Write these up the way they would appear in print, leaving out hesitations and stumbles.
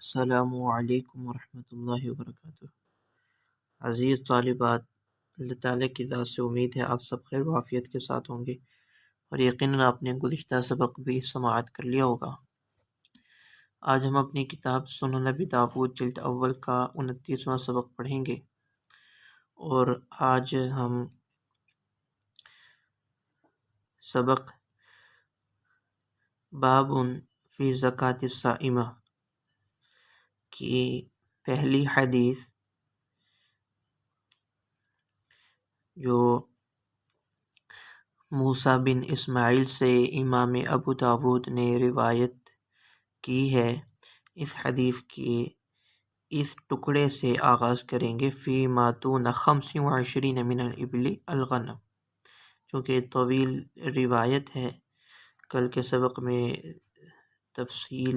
السلام علیکم ورحمۃ اللہ وبرکاتہ۔ عزیز طالبات، اللہ تعالیٰ کی ذات سے امید ہے آپ سب خیر و عافیت کے ساتھ ہوں گے، اور یقیناً آپ نے گزشتہ سبق بھی سماعت کر لیا ہوگا۔ آج ہم اپنی کتاب سنن نبی داؤد جلد اول کا 29واں سبق پڑھیں گے، اور آج ہم سبق باب فی زکوٰۃ الصائمہ کی پہلی حدیث جو موسیٰ بن اسماعیل سے امام ابو داود نے روایت کی ہے، اس حدیث کے اس ٹکڑے سے آغاز کریں گے۔ فی ما دون 25 من الابل الغنم، چونکہ طویل روایت ہے، کل کے سبق میں تفصیل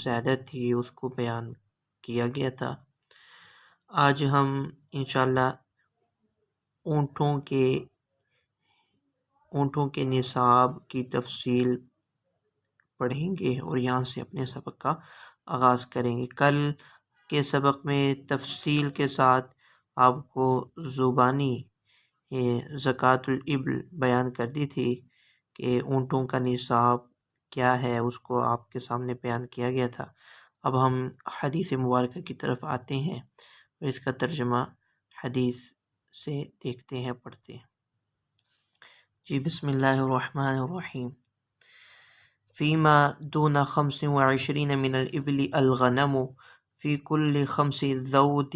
زیادہ تھی، اس کو بیان کیا گیا تھا۔ آج ہم انشاءاللہ اونٹوں کے نصاب کی تفصیل پڑھیں گے، اور یہاں سے اپنے سبق کا آغاز کریں گے۔ کل کے سبق میں تفصیل کے ساتھ آپ کو زبانی زکوٰۃ الابل بیان کر دی تھی کہ اونٹوں کا نصاب کیا ہے، اس کو آپ کے سامنے بیان کیا گیا تھا۔ اب ہم حدیث مبارکہ کی طرف آتے ہیں اور اس کا ترجمہ حدیث سے دیکھتے ہیں، پڑھتے ہیں۔ جی، بسم اللہ الرحمن الرحیم۔ فیما دون 25 من الابل الغنم فی کل 5 ذود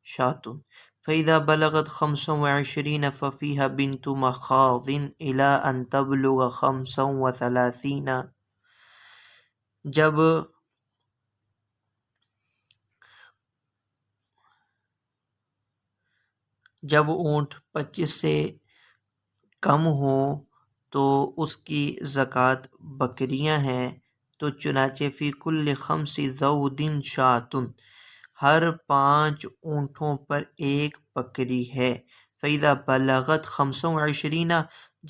شاة فإذا بلغت 25 ففيها بنت مخاض إلى أن تبلغ 35۔ جب اونٹ 25 سے کم ہوں تو اس کی زکوٰۃ بکریاں ہیں، تو چنانچہ فی کل 5 ذود شاۃ، ہر 5 اونٹوں پر ایک بکری ہے۔ فإذا بلغت 25،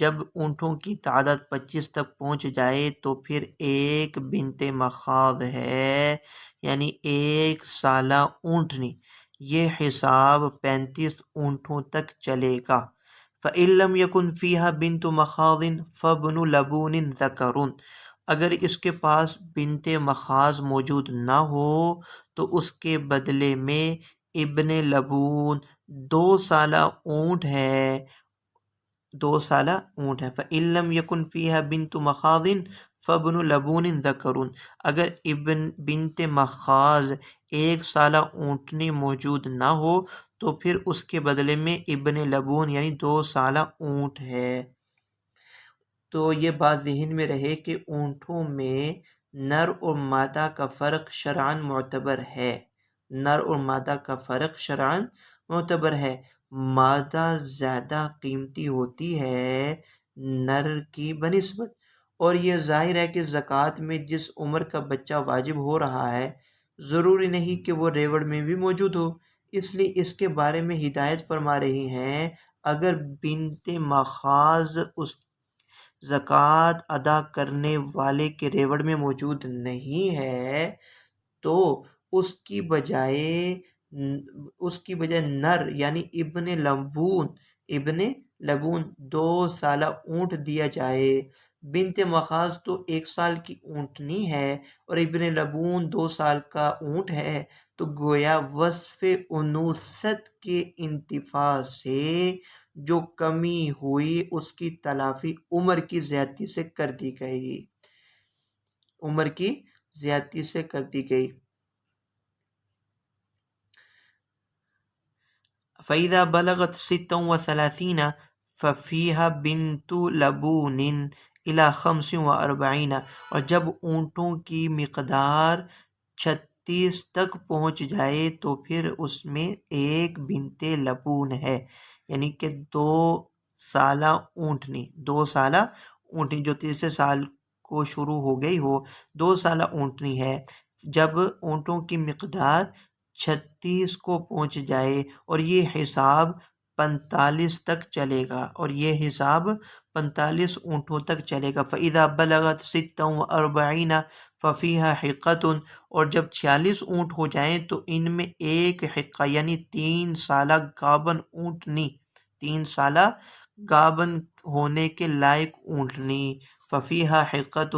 جب اونٹوں کی تعداد 25 تک پہنچ جائے تو پھر ایک بنت مخاض ہے، یعنی ایک سالہ اونٹنی۔ یہ حساب 35 اونٹوں تک چلے گا۔ فإن لم يكن فيها بنت مخاض فابن لبون ذکر، اگر اس کے پاس بنت مخاض موجود نہ ہو تو اس کے بدلے میں ابن لبون 2 سالہ اونٹ ہے، 2 سالہ اونٹ ہے۔ فإن لم يكن فيها بنت مخاض فابن لبون ذکر، اگر بنت مخاض ایک سالہ اونٹنی موجود نہ ہو تو پھر اس کے بدلے میں ابن لبون یعنی 2 سالہ اونٹ ہے۔ تو یہ بات ذہن میں رہے کہ اونٹوں میں نر اور مادہ کا فرق شرعاً معتبر ہے، نر اور مادہ کا فرق شرعاً معتبر ہے۔ مادہ زیادہ قیمتی ہوتی ہے نر کی بنسبت، اور یہ ظاہر ہے کہ زکوٰۃ میں جس عمر کا بچہ واجب ہو رہا ہے ضروری نہیں کہ وہ ریوڑ میں بھی موجود ہو، اس لیے اس کے بارے میں ہدایت فرما رہی ہیں اگر بنت مخاض اس زکوٰۃ ادا کرنے والے کے ریوڑ میں موجود نہیں ہے تو اس کی بجائے نر یعنی ابن لبون 2 سالہ اونٹ دیا جائے۔ بنت مخاض تو 1 سال کی اونٹنی ہے اور ابن لبون 2 سال کا اونٹ ہے، تو گویا وصف انوثت کے انتفاع سے جو کمی ہوئی اس کی تلافی عمر کی زیادتی سے کر دی گئی، فَإِذَا بَلَغَتْ 36 فَفِيهَا بِنْتُ لَبُونٍ إِلَى 45، اور جب اونٹوں کی مقدار 36 تک پہنچ جائے تو پھر اس میں ایک بنت لبون ہے، یعنی کہ 2 سالہ اونٹنی جو تیسرے سال کو شروع ہو گئی ہو، 2 سالہ اونٹنی ہے۔ جب اونٹوں کی مقدار 36 کو پہنچ جائے اور یہ حساب 45 تک چلے گا، اور یہ حساب 45 اونٹوں تک چلے گا۔ فَإِذَا بَلَغَتْ 46 ففیہا حقۃ، اور جب 46 اونٹ ہو جائیں تو ان میں ایک حقہ یعنی 3 سالہ گابن اونٹنی، 3 سالہ گابن ہونے کے لائق اونٹنی، ففیہا حقۃ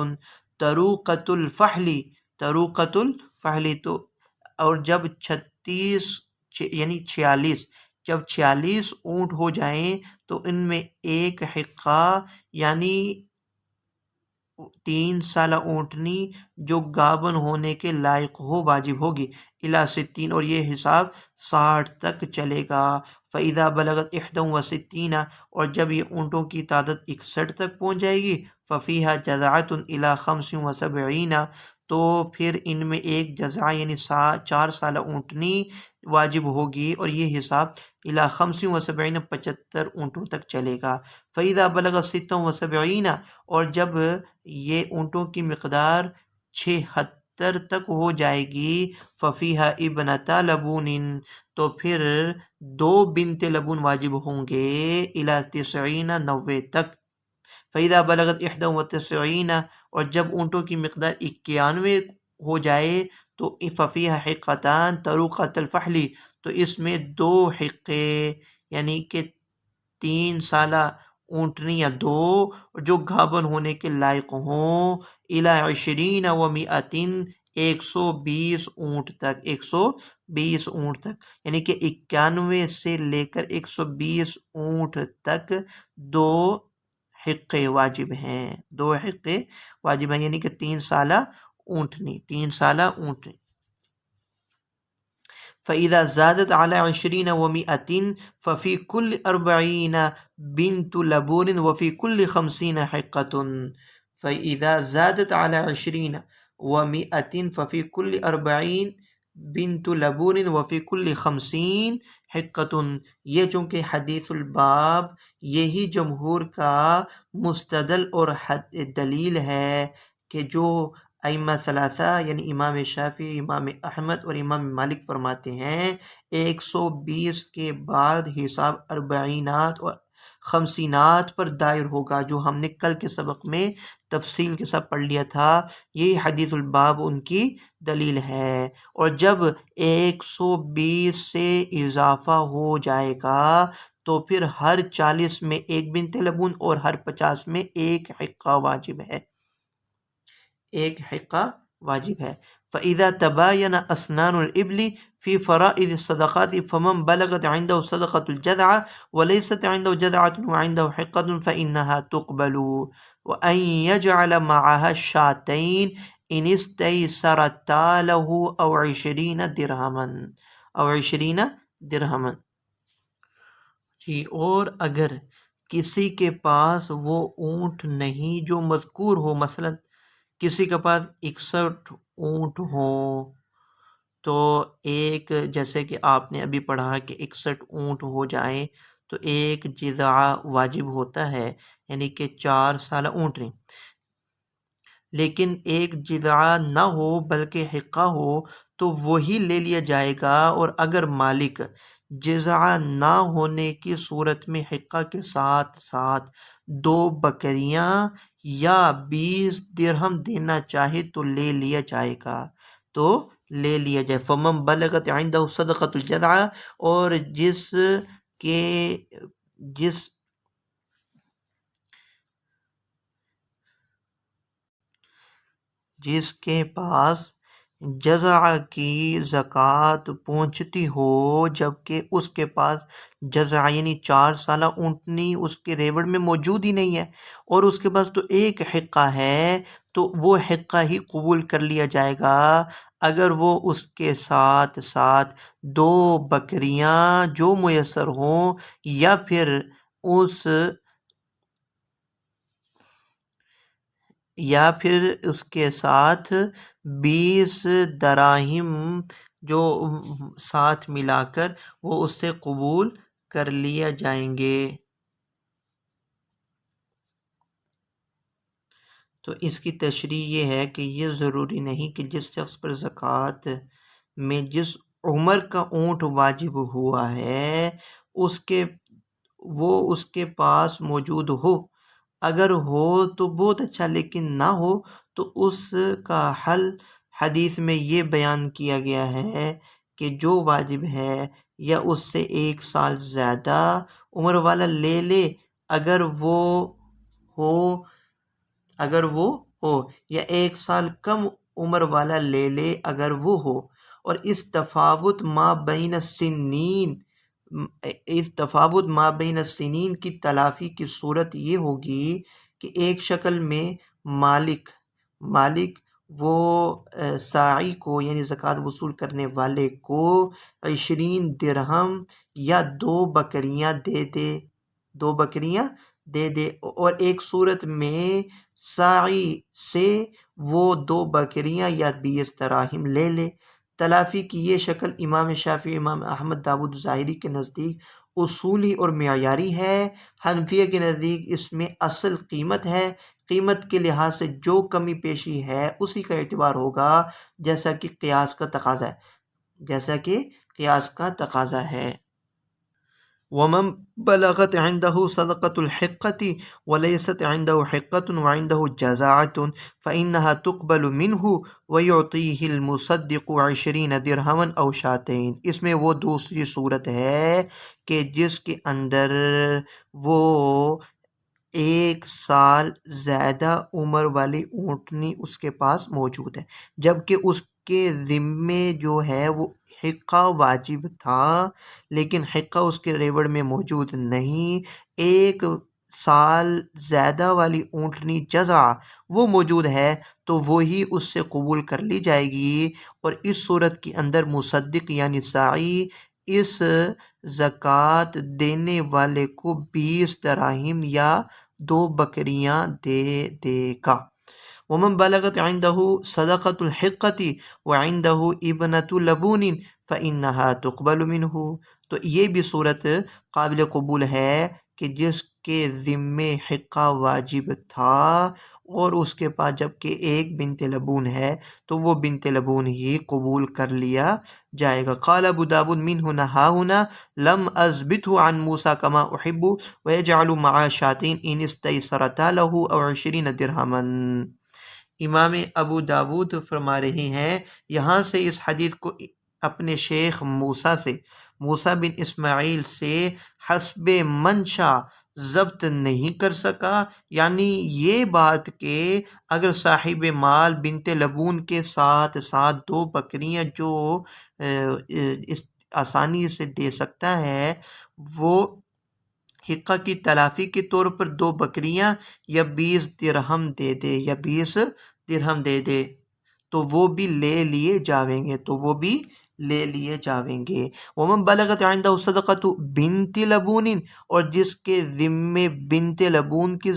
طروقۃ الفحل، طروقۃ الفحل، تو اور جب 36 یعنی 46، جب 46 اونٹ ہو جائیں تو ان میں ایک حقہ یعنی 3 سالہ اونٹنی جو گابن ہونے کے لائق ہو واجب ہوگی، الی 60، اور یہ حساب 60 تک چلے گا۔ فَإِذَا بَلَغَتْ 61، اور جب یہ اونٹوں کی تعداد 61 تک پہنچ جائے گی، فَفِيهَا جَذْعَةٌ إِلَى 75، تو پھر ان میں ایک جزع یعنی 4 سالہ اونٹنی واجب ہوگی، اور یہ حساب الی 75، 75 اونٹوں تک چلے گا۔ فَإِذَا بَلَغَ 76، اور جب یہ اونٹوں کی مقدار 76 تک ہو جائے گی، فَفِيهَا ابْنَتَا لَبُونٍ، تو پھر 2 بنت لبون واجب ہوں گے، الی 90، 90 تک۔ فَإِذَا بَلَغَتْ 91، اور جب اونٹوں کی مقدار 91 ہو جائے تو فَفِيهَا حِقَّتان طروقۃ الفحل، تو اس میں 2 حقے یعنی کہ 3 سالہ اونٹنی یا 2 جو گھابن ہونے کے لائق ہوں، الی 20 و 100، 120 اونٹ تک، 120 اونٹ تک، یعنی کہ 91 سے لے کر 120 اونٹ تک 2 حقے واجب ہیں، 2 حقے واجب ہیں، یعنی کہ 3 سالہ اونٹنی، 3 سالہ اونٹنی۔ فَإِذَا زَادَتْ عَلَى 20 و100 فَفِي كُلِّ 40 بِنْتُ لَبُونٍ وَفِي كُلِّ 50 حِقَّةٌ۔ فَإِذَا زَادَتْ عَلَى 20 و100 فَفِي كُلِّ 40 بِنْتُ لَبُونٍ وَفِي كُلِّ 50 حِقَّةٌ۔ یہ چونکہ حدیث الباب یہی جمہور کا مستدل اور دلیل ہے کہ جو ائمہ ثلاثہ یعنی امام شافعی، امام احمد اور امام مالک فرماتے ہیں 120 کے بعد حساب 40 اور 50 پر دائر ہوگا، جو ہم نے کل کے سبق میں تفصیل کے ساتھ پڑھ لیا تھا، یہی حدیث الباب ان کی دلیل ہے۔ اور جب 120 سے اضافہ ہو جائے گا تو پھر ہر 40 میں ایک بنت لبون اور ہر 50 میں ایک حقہ واجب ہے، ایک حقہ واجب ہے۔ فَإِذَا تَبَايَنَ أَسْنَانُ الْإِبْلِ فِي فَرَائِضِ الصَّدَقَاتِ فَمَنْ بَلَغَتْ عِنْدَهُ صَدَقَةُ الْجَذْعَةِ وَلَيْسَتْ عِنْدَهُ جَذْعَةٌ وَعِنْدَهُ حِقَّةٌ فَإِنَّهَا تُقْبَلُ وَأَنْ يَجْعَلَ مَعَهَا الشَّاتَيْنِ إِنِ اسْتَيْسَرَتَا لَهُ أَوْ 20 درہما، أو 20 درہما۔ جی، اور اگر کسی کے پاس وہ اونٹ نہیں جو مذکور ہو، مثلا کسی کے پاس 61 اونٹ ہوں، تو ایک جیسے کہ آپ نے ابھی پڑھا کہ 61 اونٹ ہو جائیں تو ایک جذع واجب ہوتا ہے، یعنی کہ 4 سالہ اونٹنی۔ لیکن ایک جذع نہ ہو بلکہ حقہ ہو تو وہی لے لیا جائے گا، اور اگر مالک جذع نہ ہونے کی صورت میں حقہ کے ساتھ ساتھ 2 بکریاں یا 20 درہم دینا چاہے تو لے لیا جائے گا، تو لے لیا جائے۔ فَمَنْ بَلَغَتْ عِنْدَهُ صَدَقَةُ الْجَذْعَةِ، اور جس کے پاس جزع کی زکوٰۃ پہنچتی ہو جبکہ اس کے پاس جزع یعنی 4 سالہ اونٹنی اس کے ریوڑ میں موجود ہی نہیں ہے، اور اس کے پاس تو ایک حقہ ہے، تو وہ حقہ ہی قبول کر لیا جائے گا اگر وہ اس کے ساتھ ساتھ 2 بکریاں جو میسر ہوں، یا پھر اس کے ساتھ 20 دراہم جو ساتھ ملا کر وہ اس سے قبول کر لیا جائیں گے۔ تو اس کی تشریح یہ ہے کہ یہ ضروری نہیں کہ جس شخص پر زکوٰۃ میں جس عمر کا اونٹ واجب ہوا ہے وہ اس کے پاس موجود ہو، اگر ہو تو بہت اچھا، لیکن نہ ہو تو اس کا حل حدیث میں یہ بیان کیا گیا ہے کہ جو واجب ہے یا اس سے 1 سال زیادہ عمر والا لے لے اگر وہ ہو یا 1 سال کم عمر والا لے لے اگر وہ ہو، اور اس تفاوت ما بین السنین کی تلافی کی صورت یہ ہوگی کہ ایک شکل میں مالک وہ ساعی کو یعنی زکوٰۃ وصول کرنے والے کو 20 درہم یا 2 بکریاں دے دے اور ایک صورت میں ساعی سے وہ 2 بکریاں یا 20 دراہم لے لے۔ تلافی کی یہ شکل امام شافعی، امام احمد، داود ظاہری کے نزدیک اصولی اور معیاری ہے۔ حنفیہ کے نزدیک اس میں اصل قیمت ہے، قیمت کے لحاظ سے جو کمی پیشی ہے اسی کا اعتبار ہوگا، جیسا کہ قیاس کا تقاضا ہے۔ ومن بلغت عنده صدقة الحقة وليست عنده حقة وعنده جزاعة فإنها تقبل منه ويعطيه المصدق 20 درہما أو شاتين۔ اس میں وہ دوسری صورت ہے کہ جس کے اندر وہ 1 سال زیادہ عمر والی اونٹنی اس کے پاس موجود ہے، جبکہ اس کے ذمے جو ہے وہ حقہ واجب تھا لیکن حقہ اس کے ریوڑ میں موجود نہیں، 1 سال زیادہ والی اونٹنی جزع وہ موجود ہے تو وہی اس سے قبول کر لی جائے گی، اور اس صورت کے اندر مصدق یعنی ساعی اس زکوٰۃ دینے والے کو 20 دراہم یا 2 بکریاں دے گا۔ ومن بلغت عنده صدقة الحقة وعنده ابنة لبون فإنها تقبل منه۔ تو یہ بھی صورت قابل قبول ہے کہ جس کے ذمے حقہ واجب تھا اور اس کے پاس جبکہ ایک بنت لبون ہے تو وہ بنت لبون ہی قبول کر لیا جائے گا۔ قال ابو داود منه نهاهنا لم اثبته عن موسى كما احب ويجعل مع شاتين ان استيسرتا له او 20 درہما۔ امام ابو داود فرما رہے ہیں یہاں سے اس حدیث کو اپنے شیخ موسیٰ بن اسماعیل سے حسب منشا ضبط نہیں کر سکا، یعنی یہ بات کہ اگر صاحب مال بنت لبون کے ساتھ 2 بکریاں جو آسانی سے دے سکتا ہے وہ حقہ کی تلافی کے طور پر 2 بکریاں یا 20 درہم دے دے تو وہ بھی لے لیے جاویں گے۔ ومن بلغت عنده صدقة بنت لبون، اور جس کے ذمے بنت لبون کی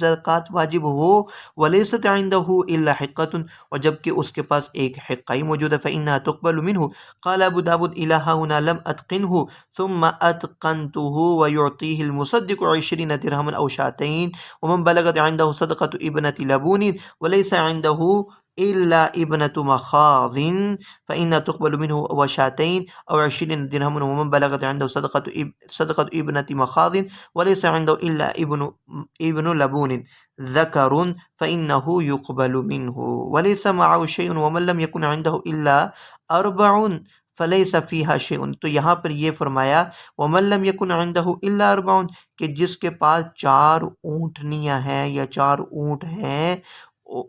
زکوٰۃ واجب ہو، وليست عنده الا حقة، اور جبکہ اس کے پاس ایک حقہ ہی موجود ہے، فإنها تقبل منه۔ قال ابو داود الى هنا لم اتقنه ثم اتقنته ويعطيه المصدق 20 درہما او شاتين۔ ومن بلغت عنده صدقة ابنة لبون وليس عنده إلا ابنة مخاض فإنها تقبل منه وشاتين أو 20 درهما۔ ومن بلغت عنده صدقة ابنة مخاض وليس عنده إلا ابن لبون ذكر فإنه يقبل منه وليس معه شيء ومن لم يكن عنده إلا 4 فلیس فیہا شیء۔ تو یہاں پر یہ فرمایا ومن لم یکن عندہ الا 4 کہ جس کے پاس 4 اونٹنیاں ہیں یا 4 اونٹ ہیں،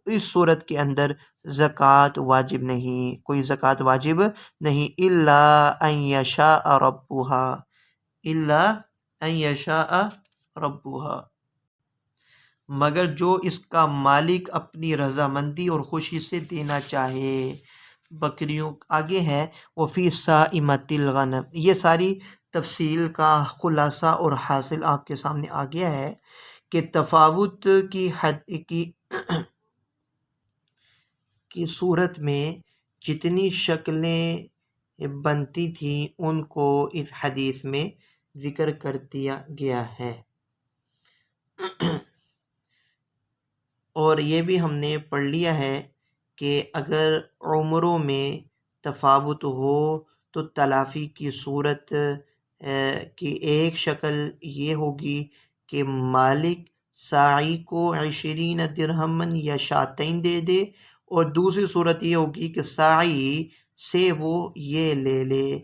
اس صورت کے اندر زکوٰۃ واجب نہیں، کوئی زکوٰۃ واجب نہیں، الا ان یشاء ربها، مگر جو اس کا مالک اپنی رضامندی اور خوشی سے دینا چاہے۔ بکریوں آگے ہے وفی صائمۃ الغنم، یہ ساری تفصیل کا خلاصہ اور حاصل آپ کے سامنے آ گیا ہے کہ تفاوت کی صورت میں جتنی شکلیں بنتی تھیں ان کو اس حدیث میں ذکر کر دیا گیا ہے۔ اور یہ بھی ہم نے پڑھ لیا ہے کہ اگر عمروں میں تفاوت ہو تو تلافی کی صورت کی ایک شکل یہ ہوگی کہ مالک ساعی کو 20 درہمن یا شاتین دے دے، اور دوسری صورت یہ ہوگی کہ ساعی سے وہ یہ لے لے۔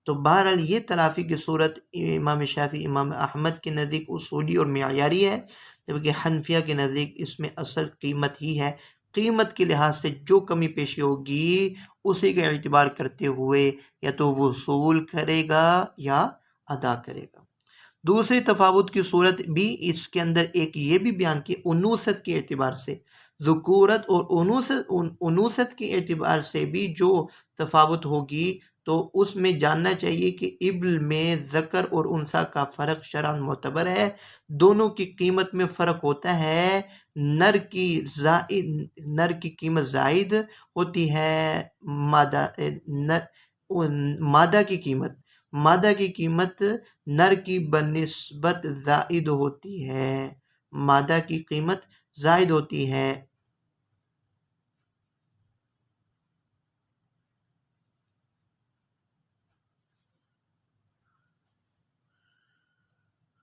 تو بہرحال یہ تلافی کی صورت امام شافعی، امام احمد کے نزدیک اصولی اور معیاری ہے، جبکہ حنفیہ کے نزدیک اس میں اصل قیمت ہی ہے۔ قیمت کے لحاظ سے جو کمی پیشی ہوگی اسی کا اعتبار کرتے ہوئے یا تو وصول کرے گا یا ادا کرے گا۔ دوسری تفاوت کی صورت بھی اس کے اندر ایک یہ بھی بیان کی، انوثت کے اعتبار سے، ذکورت اور انوثت کے اعتبار سے بھی جو تفاوت ہوگی تو اس میں جاننا چاہیے کہ ابل میں ذکر اور انثیٰ کا فرق شرعاً معتبر ہے۔ دونوں کی قیمت میں فرق ہوتا ہے۔ نر کی قیمت زائد ہوتی ہے، مادہ کی قیمت نر کی بنسبت زائد ہوتی ہے، مادہ کی قیمت زائد ہوتی ہے۔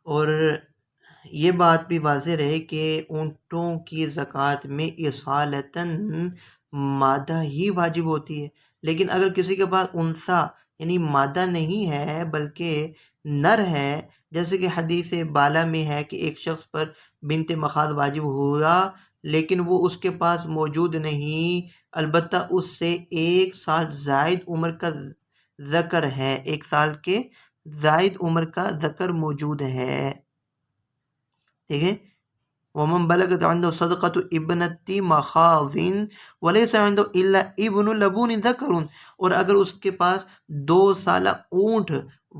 اور یہ بات بھی واضح رہے کہ اونٹوں کی زکوٰۃ میں اصالتاً مادہ ہی واجب ہوتی ہے، لیکن اگر کسی کے پاس انثیٰ یعنی مادہ نہیں ہے بلکہ نر ہے، جیسے کہ حدیث بالا میں ہے کہ ایک شخص پر بنت مخاض واجب ہوا لیکن وہ اس کے پاس موجود نہیں، البتہ اس سے 1 سال زائد عمر کا ذکر ہے، 1 سال کے زائد عمر کا ذکر موجود ہے، ٹھیک ہے۔ وَمَنْ بَلَغَتْ عِنْدَهُ صَدْقَةُ ابْنَةِ مَخَاضٍ وَلَيْسَ عِنْدَهُ إِلَّا ابْنُ لَبُونٍ ذَكَرٌ، اور اگر اس کے پاس 2 سالہ اونٹ،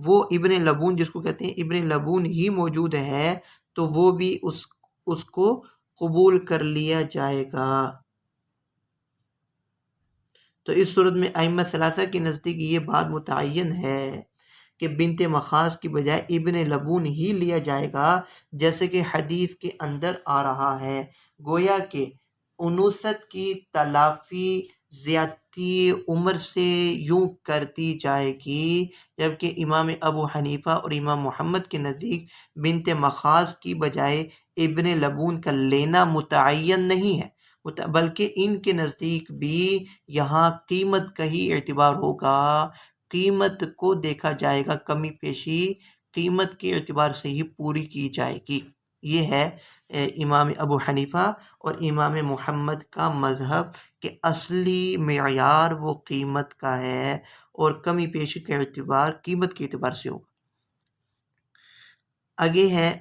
وہ ابن لبون جس کو کہتے ہیں ابن لبون ہی موجود ہے، تو وہ بھی اس کو قبول کر لیا جائے گا۔ تو اس صورت میں ائمہ ثلاثہ کے نزدیک یہ بات متعین ہے کہ بنت مخاض کی بجائے ابن لبون ہی لیا جائے گا، جیسے کہ حدیث کے اندر آ رہا ہے۔ گویا کہ انوثت کی تلافی زیادتی عمر سے یوں کرتی جائے گی، جبکہ امام ابو حنیفہ اور امام محمد کے نزدیک بنت مخاض کی بجائے ابن لبون کا لینا متعین نہیں ہے، بلکہ ان کے نزدیک بھی یہاں قیمت کا ہی اعتبار ہوگا، قیمت کو دیکھا جائے گا، کمی پیشی قیمت کے اعتبار سے ہی پوری کی جائے گی۔ یہ ہے امام ابو حنیفہ اور امام محمد کا مذہب کہ اصلی معیار وہ قیمت کا ہے اور کمی پیشی کا اعتبار قیمت کے اعتبار سے ہوگا۔ آگے ہے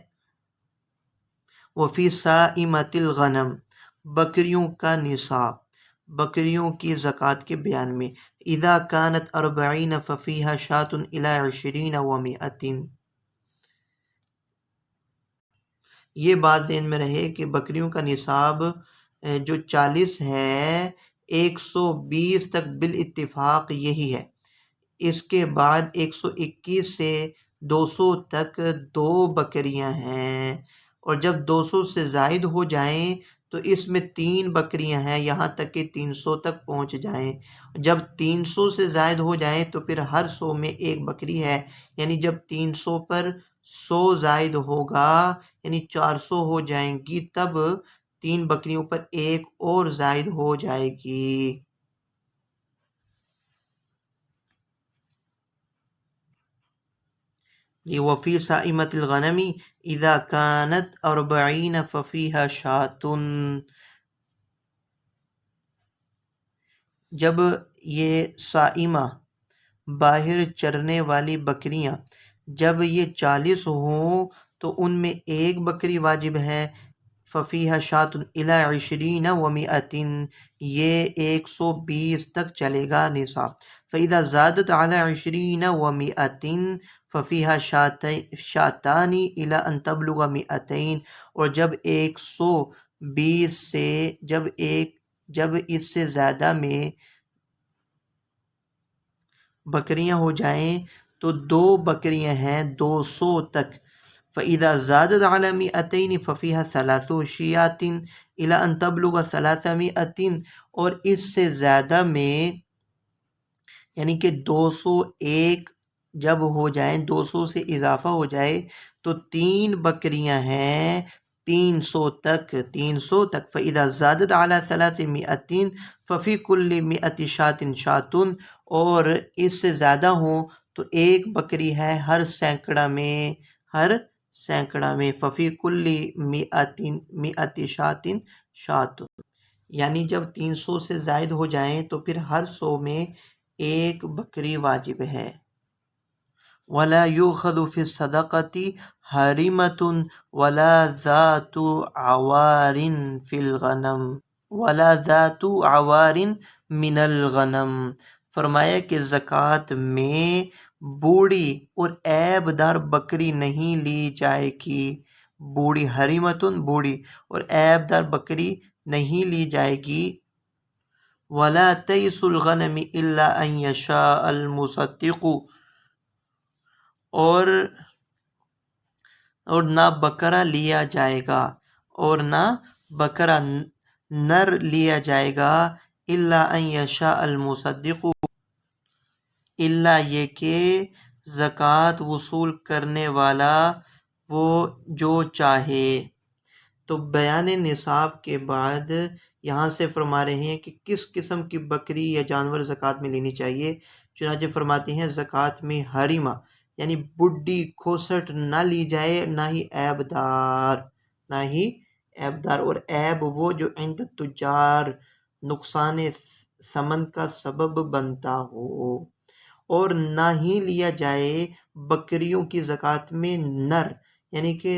وفی سائمۃ الغنم، بکریوں کا نصاب، بکریوں کی زکوٰۃ کے بیان میں، اذا كانت 40 ففيها شاة الى 20 و100۔ یہ بات ذہن میں رہے کہ بکریوں کا نصاب جو 40 ہے، 120 تک بالاتفاق یہی ہے، اس کے بعد 121 سے 200 تک 2 بکریاں ہیں، اور جب 200 سے زائد ہو جائیں تو اس میں 3 بکریاں ہیں یہاں تک کہ 300 تک پہنچ جائیں، جب 300 سے زائد ہو جائیں تو پھر ہر 100 میں 1 بکری ہے، یعنی جب 300 پر 100 زائد ہوگا یعنی 400 ہو جائیں گی، تب 3 بکریوں پر 1 اور زائد ہو جائے گی۔ یہ وفی سائمۃ الغنم اذا كانت 40 ففيها شاة، جب یہ سائمہ باہر چرنے والی بکریاں جب یہ 40 ہوں تو ان میں 1 بکری واجب ہے، ففیہا شاۃ الی 20 و100، یہ 120 تک چلے گا نصاب، فاذا زادت علی 20 و100 ففیہا شاتان الی ان تبلغ 200، اور جب 120 سے جب اس سے زیادہ میں بکریاں ہو جائیں تو 2 بکریاں ہیں 200 تک، فَإِذَا زَادَتْ عَلَى 200 فَفِيهَا 3 شِيَاطٍ إِلَىٰ أَن تَبْلُغَ 300، اور اس سے زیادہ میں یعنی کہ 201 جب ہو جائیں، 200 سے اضافہ ہو جائے تو 3 بکریاں ہیں 300 تک فَإِذَا زَادَتْ عَلَى 300 فَفِي كُلِّ 100 شَاةٍ شَاةٌ، اور اس سے زیادہ ہوں تو ایک بکری ہے ہر سینکڑا میں فَفِي كُلِّ 100 شَاةٍ شَاةٌ، یعنی جب 300 سے زائد ہو جائیں تو پھر ہر 100 میں ایک بکری واجب ہے۔ وَلَا يُؤْخَذُ فِي الصَّدَقَةِ حَرِمَةٌ وَلَا ذَاتُ عَوَارٍ فِي الْغَنَمِ وَلَا ذَاتُ عَوَارٍ مِنَ الْغَنَمِ، فرمایا کہ زکوٰۃ میں بوڑھی اور عیب دار بکری نہیں لی جائے گی، بوڑھی حریمتن بوڑھی اور عیب دار بکری نہیں لی جائے گی۔ وَلَا تَيْسُ الْغَنَمِ إِلَّا أَنْ يَشَاءَ الْمُصَدِّقُ، اور نہ بکرا لیا جائے گا، اور نہ بکرا نر لیا جائے گا، الا ان یشاء المصدق، الا یہ کہ زکوٰۃ وصول کرنے والا وہ جو چاہے۔ تو بیان نصاب کے بعد یہاں سے فرما رہے ہیں کہ کس قسم کی بکری یا جانور زکوٰۃ میں لینی چاہیے۔ چنانچہ فرماتے ہیں زکوٰۃ میں حریمہ یعنی بڈھی کھوسٹ نہ لی جائے، نہ ہی عیب دار، اور عیب وہ جو عند تجار نقصان ثمن کا سبب بنتا ہو، اور نہ ہی لیا جائے بکریوں کی زکوٰۃ میں نر، یعنی کہ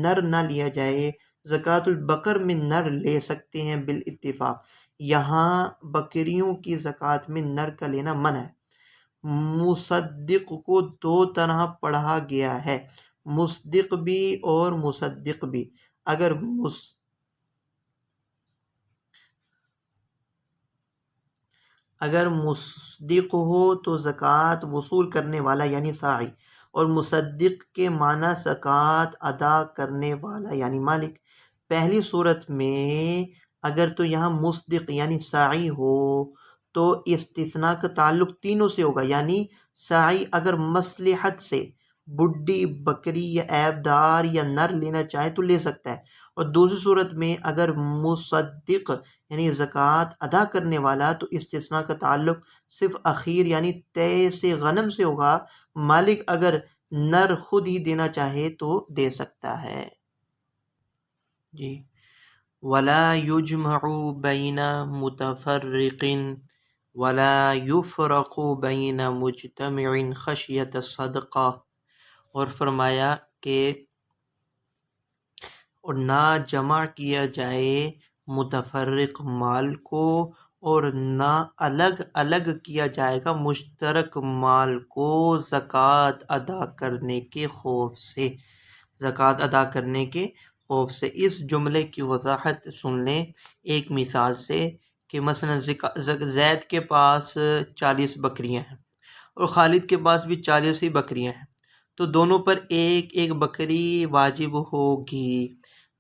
نر نہ لیا جائے۔ زکوٰۃ البقر میں نر لے سکتے ہیں بالاتفاق، یہاں بکریوں کی زکوٰۃ میں نر کا لینا منع ہے۔ مصدق کو دو طرح پڑھا گیا ہے، مصدق بھی اور مصدق بھی۔ اگر مصدق ہو تو زکوٰۃ وصول کرنے والا یعنی ساعی، اور مصدق کے معنی زکوٰۃ ادا کرنے والا یعنی مالک۔ پہلی صورت میں اگر تو یہاں مصدق یعنی ساعی ہو تو استثناء کا تعلق تینوں سے ہوگا، یعنی ساعی اگر مصلحت سے بڈھی بکری یا عیب دار یا نر لینا چاہے تو لے سکتا ہے، اور دوسری صورت میں اگر مصدق یعنی زکوٰۃ ادا کرنے والا تو استثناء کا تعلق صرف اخیر یعنی طے سے غنم سے ہوگا، مالک اگر نر خود ہی دینا چاہے تو دے سکتا ہے۔ جی وَلَا يُجْمَعُ بَيْنَ مُتَفَرِّقٍ وَلَا يُفْرَقُ بَيْنَ مُجْتَمِعٍ خَشْيَةَ الصَّدْقَةِ، اور فرمایا کہ اور نہ جمع کیا جائے متفرق مال کو، اور نہ الگ الگ کیا جائے گا مشترک مال کو زکوٰۃ ادا کرنے کے خوف سے۔ اس جملے کی وضاحت سن لیں ایک مثال سے کہ مثلا زید کے پاس 40 بکریاں ہیں اور خالد کے پاس بھی 40 ہی بکریاں ہیں، تو دونوں پر ایک ایک بکری واجب ہوگی۔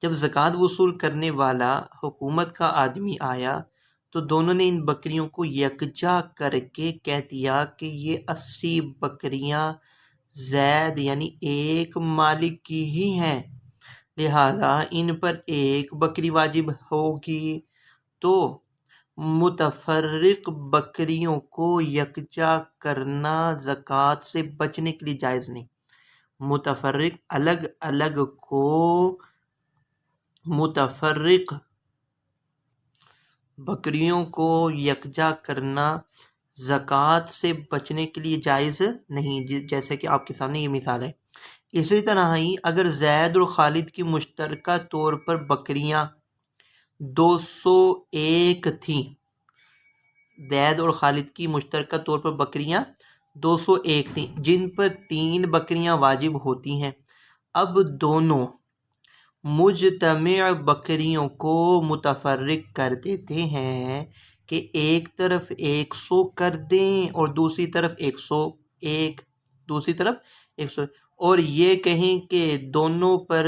جب زکوٰۃ وصول کرنے والا حکومت کا آدمی آیا تو دونوں نے ان بکریوں کو یکجا کر کے کہہ دیا کہ یہ 80 بکریاں زید یعنی ایک مالک کی ہی ہیں، لہذا ان پر ایک بکری واجب ہوگی۔ تو متفرق بکریوں کو یکجا کرنا زکوٰۃ سے بچنے کے لیے جائز نہیں۔ متفرق الگ الگ کو متفرق بکریوں کو یکجا کرنا زکوٰۃ سے بچنے کے لیے جائز نہیں، جیسے کہ آپ کے سامنے یہ مثال ہے۔ اسی طرح ہی اگر زید اور خالد کی مشترکہ طور پر بکریاں 201 تھیں، زید اور خالد کی مشترکہ طور پر بکریاں 201 تھیں جن پر 3 بکریاں واجب ہوتی ہیں، اب دونوں مجتمع بکریوں کو متفرق کر دیتے ہیں کہ ایک طرف 100 کر دیں اور دوسری طرف 100، اور یہ کہیں کہ دونوں پر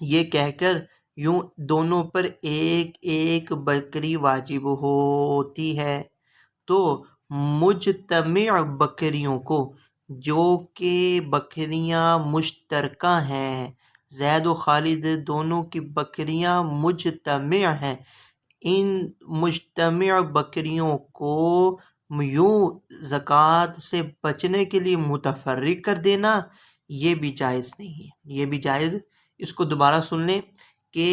یہ کہہ کر یوں دونوں پر ایک ایک بکری واجب ہوتی ہے، تو مجتمع بکریوں کو جو کہ بکریاں مشترکہ ہیں زید و خالد دونوں کی بکریاں مجتمع ہیں، ان مجتمع بکریوں کو یوں زکوٰۃ سے بچنے کے لیے متفرق کر دینا یہ بھی جائز نہیں ہے، یہ بھی جائز۔ اس کو دوبارہ سن لیں کہ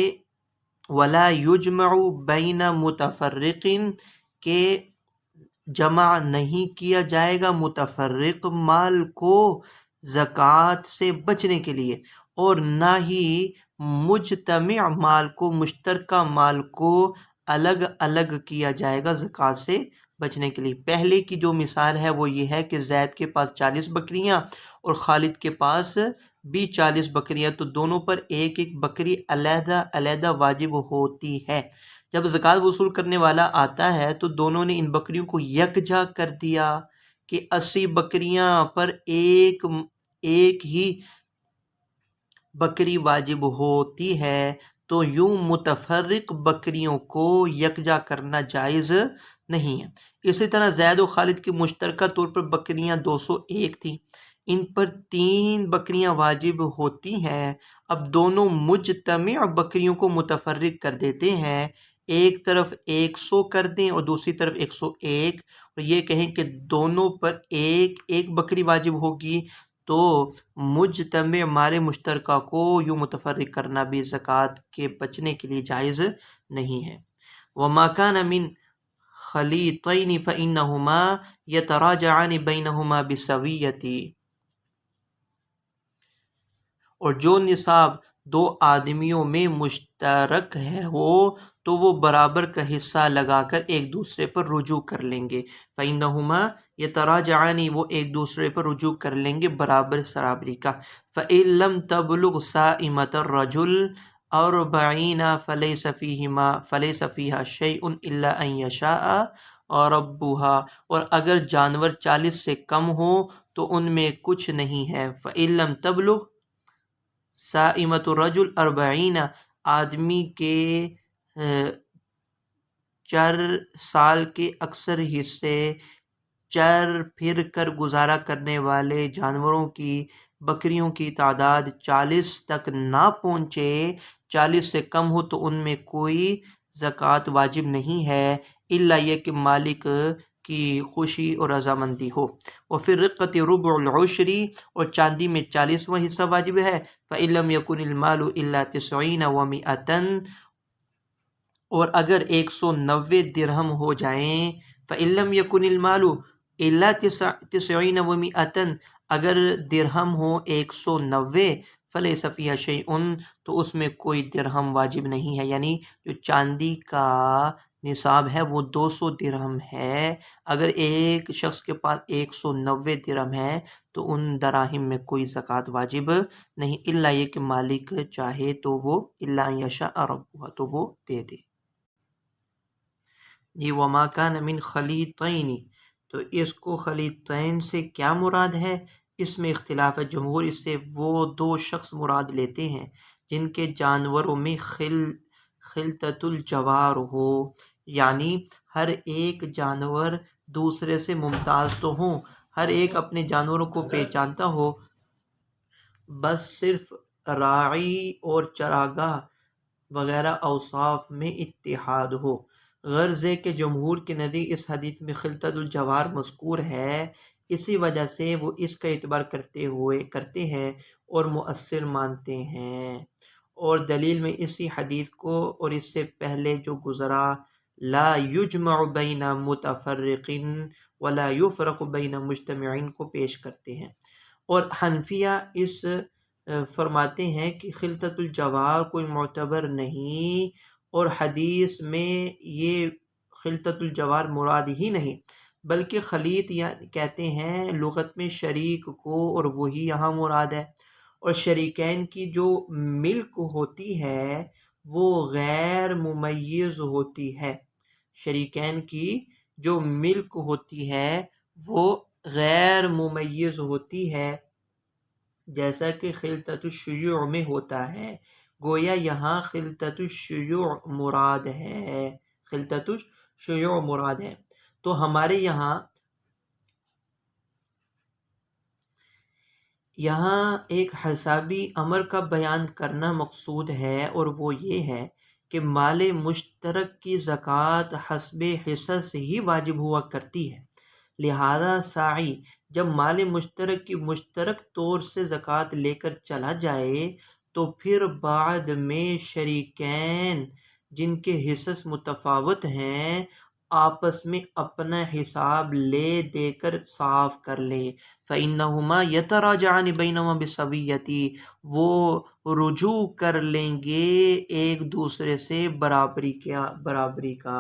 ولا یجمع بین متفرق، کہ جمع نہیں کیا جائے گا متفرق مال کو زکوٰۃ سے بچنے کے لیے، اور نہ ہی مجتمع مال کو، مشترکہ مال کو الگ الگ کیا جائے گا زکوٰۃ سے بچنے کے لیے۔ پہلے کی جو مثال ہے وہ یہ ہے کہ زید کے پاس 40 بکریاں اور خالد کے پاس بھی 40 بکریاں، تو دونوں پر ایک ایک بکری علیحدہ علیحدہ واجب ہوتی ہے۔ جب زکوٰۃ وصول کرنے والا آتا ہے تو دونوں نے ان بکریوں کو یکجا کر دیا کہ 80 بکریاں پر ایک ہی بکری واجب ہوتی ہے، تو یوں متفرق بکریوں کو یکجا کرنا جائز نہیں ہے۔ اسی طرح زید و خالد کی مشترکہ طور پر بکریاں 201 تھیں، ان پر 3 بکریاں واجب ہوتی ہیں۔ اب دونوں مجتمع بکریوں کو متفرق کر دیتے ہیں، ایک طرف 100 کر دیں اور دوسری طرف 101، اور یہ کہیں کہ دونوں پر ایک ایک بکری واجب ہوگی، تو مجتمع مال مشترکہ کو یوں متفرق کرنا بھی زکوٰۃ کے بچنے کے لیے جائز نہیں ہے۔ وما كان من خلیطین فإنهما يتراجعان بینهما بالسویۃ، اور جو نصاب 2 آدمیوں میں مشترک ہو تو وہ برابر کا حصہ لگا کر ایک دوسرے پر رجوع کر لیں گے۔ فإنهما يتراجعان، وہ ایک دوسرے پر رجوع کر لیں گے برابر سرابری کا۔ فإن لم تبلغ سائمة الرجل 40 فليس فيها شيء إلا أن يشاء ربها، اور اگر جانور 40 سے کم ہو تو ان میں کچھ نہیں ہے۔ فإن لم تبلغ سائمة الرجل 40، آدمی کے چر سال کے اکثر حصے چر پھر کر گزارا کرنے والے جانوروں کی بکریوں کی تعداد 40 تک نہ پہنچے، 40 سے کم ہو تو ان میں کوئی زکوٰۃ واجب نہیں ہے، الا یہ کہ مالک کی خوشی اور رضامندی ہو۔ وفی الرقۃ ربع العشر، اور چاندی میں 40واں حصہ واجب ہے۔ فإن لم يكن المال إلا 90 و100، اور اگر 190 درہم ہو جائیں، فإن لم يكن المال إلا 90 و100، اگر درہم ہو 190، فليس فيها شيء، تو اس میں کوئی درہم واجب نہیں ہے، یعنی جو چاندی کا نصاب ہے وہ 200 درہم ہے، اگر ایک شخص کے پاس 190 درہم ہے تو ان دراہم میں کوئی زکوٰۃ واجب نہیں، الا یہ کہ مالک چاہے تو وہ الا ان یشاء ربها، تو وہ دے دے۔ یہ وما کان من خلیطین، تو اس کو خلیطین سے کیا مراد ہے؟ اس میں اختلاف ہے، جمہور اس سے وہ 2 شخص مراد لیتے ہیں جن کے جانوروں میں خلطۃ الجوار ہو، یعنی ہر ایک جانور دوسرے سے ممتاز تو ہوں، ہر ایک اپنے جانوروں کو پہچانتا ہو، بس صرف راعی اور چراگاہ وغیرہ اوصاف میں اتحاد ہو۔ غرض ہے کہ جمہور کے نزدیک اس حدیث میں خلطۃ الجوار مذکور ہے، اسی وجہ سے وہ اس کا اعتبار کرتے ہیں اور مؤثر مانتے ہیں، اور دلیل میں اسی حدیث کو اور اس سے پہلے جو گزرا لا یجمع بین متفرق ولا یفرق بین مجتمعین کو پیش کرتے ہیں۔ اور حنفیہ اس فرماتے ہیں کہ خلطۃ الجوار کوئی معتبر نہیں، اور حدیث میں یہ خلطۃ الجوار مراد ہی نہیں، بلکہ خلیط کہتے ہیں لغت میں شریک کو، اور وہی یہاں مراد ہے، اور شریکین کی جو ملک ہوتی ہے وہ غیر ممیز ہوتی ہے، شریکین کی جو ملک ہوتی ہے وہ غیر ممیز ہوتی ہے، جیسا کہ خلطۃ الشیوع میں ہوتا ہے، گویا یہاں خلطۃ الشیوع مراد ہے، خلطۃ الشیوع مراد ہے۔ تو ہمارے یہاں یہاں ایک حسابی امر کا بیان کرنا مقصود ہے، اور وہ یہ ہے کہ مال مشترک کی زکوٰۃ حسب حصص سے ہی واجب ہوا کرتی ہے، لہذا ساعی جب مال مشترک کی مشترک طور سے زکوٰۃ لے کر چلا جائے تو پھر بعد میں شریکین جن کے حصص متفاوت ہیں آپس میں اپنا حساب لے دے کر صاف کر لے، فَإِنَّهُمَا يَتَرَاجَعَانِ بَيْنَهُمَا بِالسَّوِيَّةِ، وہ رجوع کر لیں گے ایک دوسرے سے برابری کا۔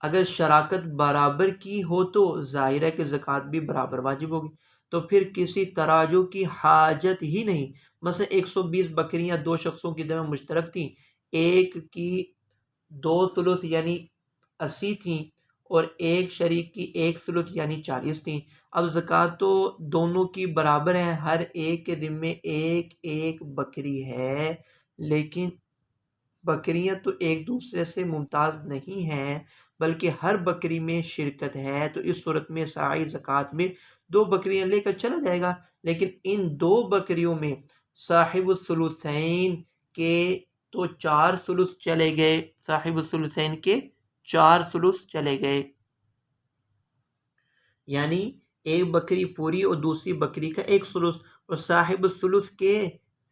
اگر شراکت برابر کی ہو تو ظاہر ہے کہ زکوٰۃ بھی برابر واجب ہوگی، تو پھر کسی تراجع کی حاجت ہی نہیں۔ مثلا 120 بکریاں دو شخصوں کی درمیان مشترک تھیں، ایک کی 2 ثلث یعنی 80 تھیں اور ایک شریک کی 1 ثلث یعنی 40 تھیں۔ اب زکوٰۃ تو دونوں کی برابر ہے، ہر ایک کے ذمے ایک ایک بکری ہے، لیکن بکریاں تو ایک دوسرے سے ممتاز نہیں ہیں بلکہ ہر بکری میں شرکت ہے، تو اس صورت میں ساعی زکوٰۃ میں 2 بکریاں لے کر چلا جائے گا، لیکن ان 2 بکریوں میں صاحب الثلثین کے تو 4 ثلث چلے گئے، صاحب الثلثین کے 4 ثلث چلے گئے، یعنی ایک بکری پوری اور دوسری بکری کا 1 ثلث، اور صاحب الثلث کے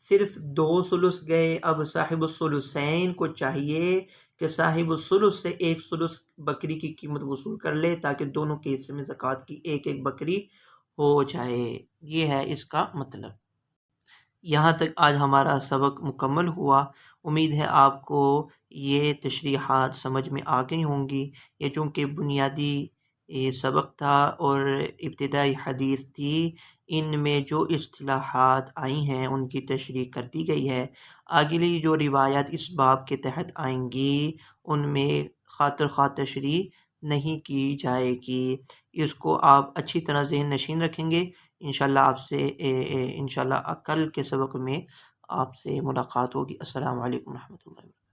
صرف 2 ثلث گئے۔ اب صاحب الثلثین کو چاہیے کہ صاحب الثلث سے 1 ثلث بکری کی قیمت وصول کر لے تاکہ دونوں کے حصے میں زکوٰۃ کی ایک ایک بکری ہو جائے۔ یہ ہے اس کا مطلب۔ یہاں تک آج ہمارا سبق مکمل ہوا۔ امید ہے آپ کو یہ تشریحات سمجھ میں آ گئی ہوں گی۔ یہ چونکہ بنیادی سبق تھا اور ابتدائی حدیث تھی، ان میں جو اصطلاحات آئی ہیں ان کی تشریح کر دی گئی ہے۔ اگلی جو روایات اس باب کے تحت آئیں گی ان میں خاطر خواہ تشریح نہیں کی جائے گی۔ اس کو آپ اچھی طرح ذہن نشین رکھیں گے۔ انشاءاللہ آپ سے انشاءاللہ کل کے سبق میں آپ سے ملاقات ہوگی۔ السلام علیکم ورحمۃ اللہ۔